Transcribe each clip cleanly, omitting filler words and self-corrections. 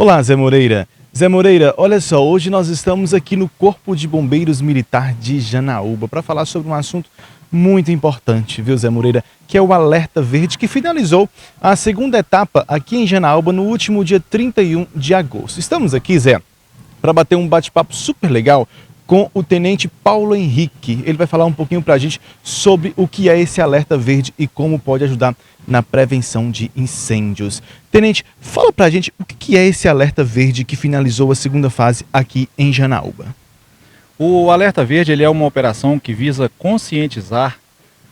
Olá, Zé Moreira. Zé Moreira, olha só, hoje nós estamos aqui no Corpo de Bombeiros Militar de Janaúba para falar sobre um assunto muito importante, viu, Zé Moreira? Que é o Alerta Verde, que finalizou a segunda etapa aqui em Janaúba no último dia 31 de agosto. Estamos aqui, Zé, para bater um bate-papo super legal com o Tenente Paulo Henrique. Ele vai falar um pouquinho para a gente sobre o que é esse Alerta Verde e como pode ajudar na prevenção de incêndios. Tenente, fala para a gente o que é esse Alerta Verde que finalizou a segunda fase aqui em Janaúba. O Alerta Verde ele é uma operação que visa conscientizar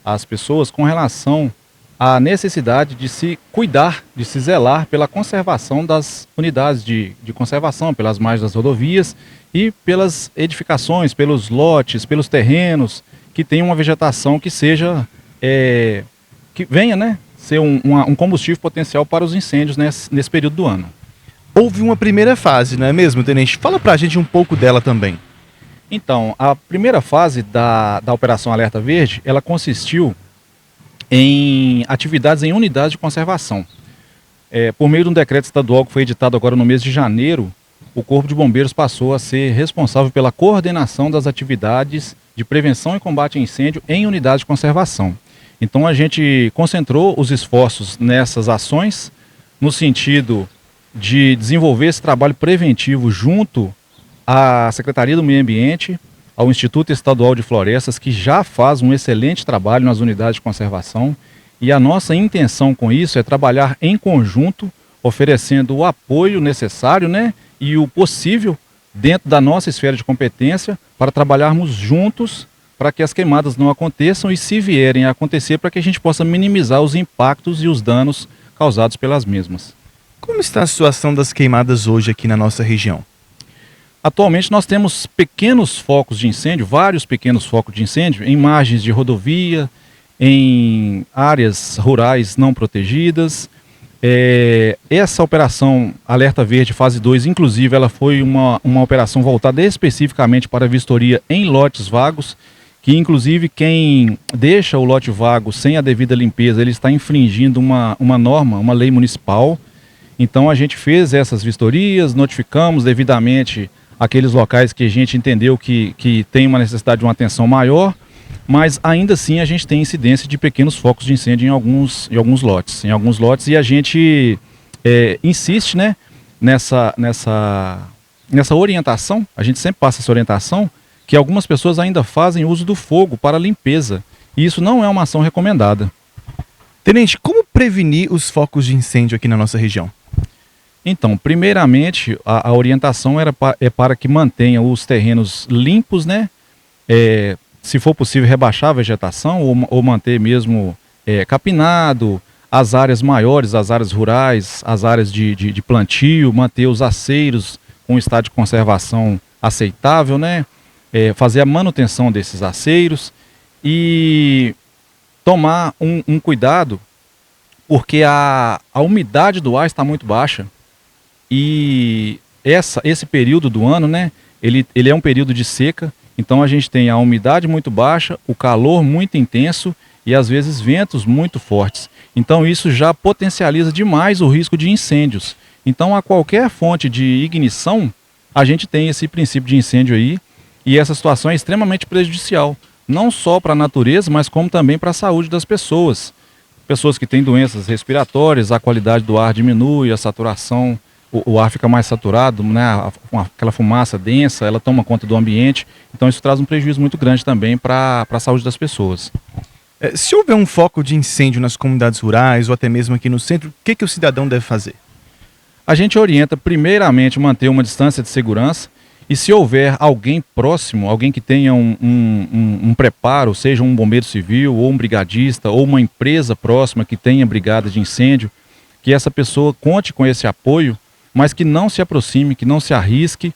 as pessoas com relação à necessidade de se cuidar, de se zelar pela conservação das unidades de conservação, pelas margens das rodovias e pelas edificações, pelos lotes, pelos terrenos que tenham uma vegetação que seja, que venha, né, ser um combustível potencial para os incêndios nesse período do ano. Houve uma primeira fase, não é mesmo, Tenente? Fala para a gente um pouco dela também. Então, a primeira fase da Operação Alerta Verde, ela consistiu em atividades em unidades de conservação. Por meio de um decreto estadual que foi editado agora no mês de janeiro, o Corpo de Bombeiros passou a ser responsável pela coordenação das atividades de prevenção e combate a incêndio em unidades de conservação. Então a gente concentrou os esforços nessas ações no sentido de desenvolver esse trabalho preventivo junto à Secretaria do Meio Ambiente, ao Instituto Estadual de Florestas, que já faz um excelente trabalho nas unidades de conservação. E a nossa intenção com isso é trabalhar em conjunto, oferecendo o apoio necessário, né, e o possível dentro da nossa esfera de competência para trabalharmos juntos para que as queimadas não aconteçam e, se vierem a acontecer, para que a gente possa minimizar os impactos e os danos causados pelas mesmas. Como está a situação das queimadas hoje aqui na nossa região? Atualmente nós temos pequenos focos de incêndio, vários pequenos focos de incêndio em margens de rodovia, em áreas rurais não protegidas. Essa operação Alerta Verde fase 2, inclusive, ela foi uma operação voltada especificamente para a vistoria em lotes vagos, que inclusive quem deixa o lote vago sem a devida limpeza, ele está infringindo uma norma, uma lei municipal. Então a gente fez essas vistorias, notificamos devidamente aqueles locais que a gente entendeu que tem uma necessidade de uma atenção maior, mas ainda assim a gente tem incidência de pequenos focos de incêndio em alguns lotes. E a gente insiste, né, nessa orientação, a gente sempre passa essa orientação, que algumas pessoas ainda fazem uso do fogo para limpeza, e isso não é uma ação recomendada. Tenente, como prevenir os focos de incêndio aqui na nossa região? Então, primeiramente, a orientação é para que mantenha os terrenos limpos, né? Se for possível, rebaixar a vegetação ou manter mesmo capinado, as áreas maiores, as áreas rurais, as áreas de plantio, manter os aceiros com um estado de conservação aceitável, né? Fazer a manutenção desses aceiros e tomar um cuidado, porque a umidade do ar está muito baixa. E esse período do ano, né, ele é um período de seca, então a gente tem a umidade muito baixa, o calor muito intenso e às vezes ventos muito fortes. Então isso já potencializa demais o risco de incêndios. Então a qualquer fonte de ignição, a gente tem esse princípio de incêndio aí, e essa situação é extremamente prejudicial, não só para a natureza, mas como também para a saúde das pessoas. Pessoas que têm doenças respiratórias, a qualidade do ar diminui, a saturação, o ar fica mais saturado, né? Aquela fumaça densa, ela toma conta do ambiente, então isso traz um prejuízo muito grande também para a saúde das pessoas. Se houver um foco de incêndio nas comunidades rurais ou até mesmo aqui no centro, o que o cidadão deve fazer? A gente orienta primeiramente manter uma distância de segurança, e se houver alguém próximo, alguém que tenha um preparo, seja um bombeiro civil ou um brigadista ou uma empresa próxima que tenha brigada de incêndio, que essa pessoa conte com esse apoio, mas que não se aproxime, que não se arrisque,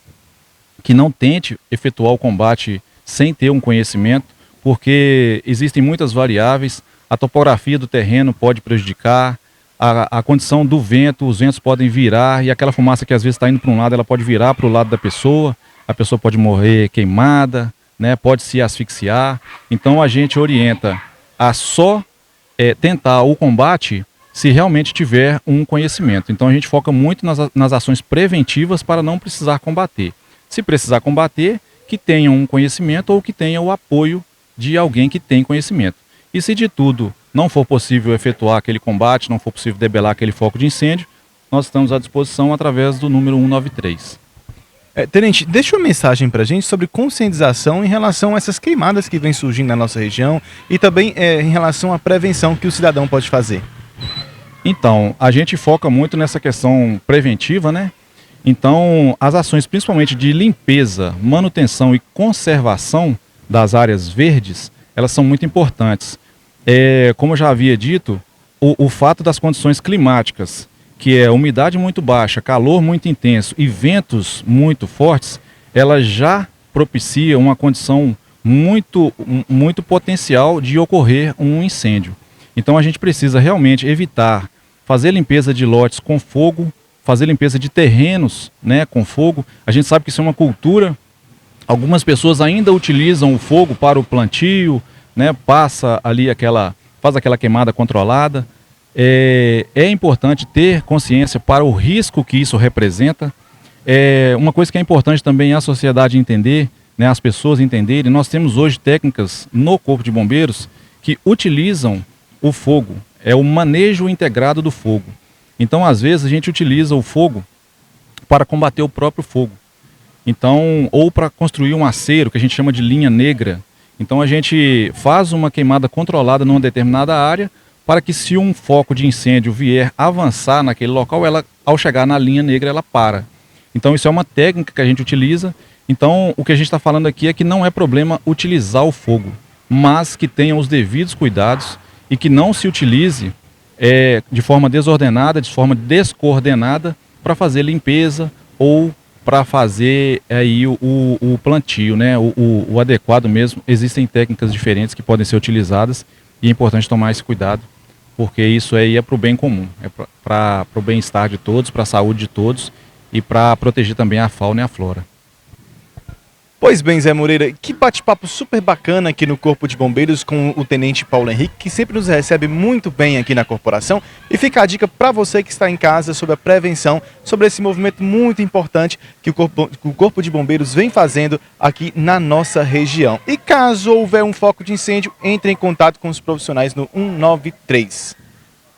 que não tente efetuar o combate sem ter um conhecimento, porque existem muitas variáveis, a topografia do terreno pode prejudicar, a condição do vento, os ventos podem virar, e aquela fumaça que às vezes está indo para um lado, ela pode virar para o lado da pessoa, a pessoa pode morrer queimada, né, pode se asfixiar. Então a gente orienta a só tentar o combate se realmente tiver um conhecimento. Então a gente foca muito nas ações preventivas para não precisar combater. Se precisar combater, que tenha um conhecimento ou que tenha o apoio de alguém que tem conhecimento. E se de tudo não for possível efetuar aquele combate, não for possível debelar aquele foco de incêndio, nós estamos à disposição através do número 193. Tenente, deixa uma mensagem para a gente sobre conscientização em relação a essas queimadas que vêm surgindo na nossa região e também em relação à prevenção que o cidadão pode fazer. Então, a gente foca muito nessa questão preventiva, né? Então, as ações principalmente de limpeza, manutenção e conservação das áreas verdes, elas são muito importantes. Como eu já havia dito, o fato das condições climáticas, que é umidade muito baixa, calor muito intenso e ventos muito fortes, ela já propicia uma condição muito potencial de ocorrer um incêndio. Então a gente precisa realmente evitar fazer limpeza de lotes com fogo, fazer limpeza de terrenos, né, com fogo. A gente sabe que isso é uma cultura. Algumas pessoas ainda utilizam o fogo para o plantio, né, faz aquela queimada controlada. É importante ter consciência para o risco que isso representa. Uma coisa que é importante também é a sociedade entender, né, as pessoas entenderem. Nós temos hoje técnicas no Corpo de Bombeiros que utilizam o fogo, é o manejo integrado do fogo. Então, às vezes, a gente utiliza o fogo para combater o próprio fogo. Então, ou para construir um aceiro, que a gente chama de linha negra. Então, a gente faz uma queimada controlada numa determinada área, para que se um foco de incêndio vier avançar naquele local, ela, ao chegar na linha negra, ela para. Então, isso é uma técnica que a gente utiliza. Então, o que a gente está falando aqui é que não é problema utilizar o fogo, mas que tenha os devidos cuidados e que não se utilize de forma desordenada, de forma descoordenada, para fazer limpeza ou para fazer aí o plantio, né? O adequado mesmo. Existem técnicas diferentes que podem ser utilizadas e é importante tomar esse cuidado, porque isso aí é para o bem comum, é para o bem-estar de todos, para a saúde de todos e para proteger também a fauna e a flora. Pois bem, Zé Moreira, que bate-papo super bacana aqui no Corpo de Bombeiros com o Tenente Paulo Henrique, que sempre nos recebe muito bem aqui na corporação. E fica a dica para você que está em casa sobre a prevenção, sobre esse movimento muito importante que o Corpo de Bombeiros vem fazendo aqui na nossa região. E caso houver um foco de incêndio, entre em contato com os profissionais no 193.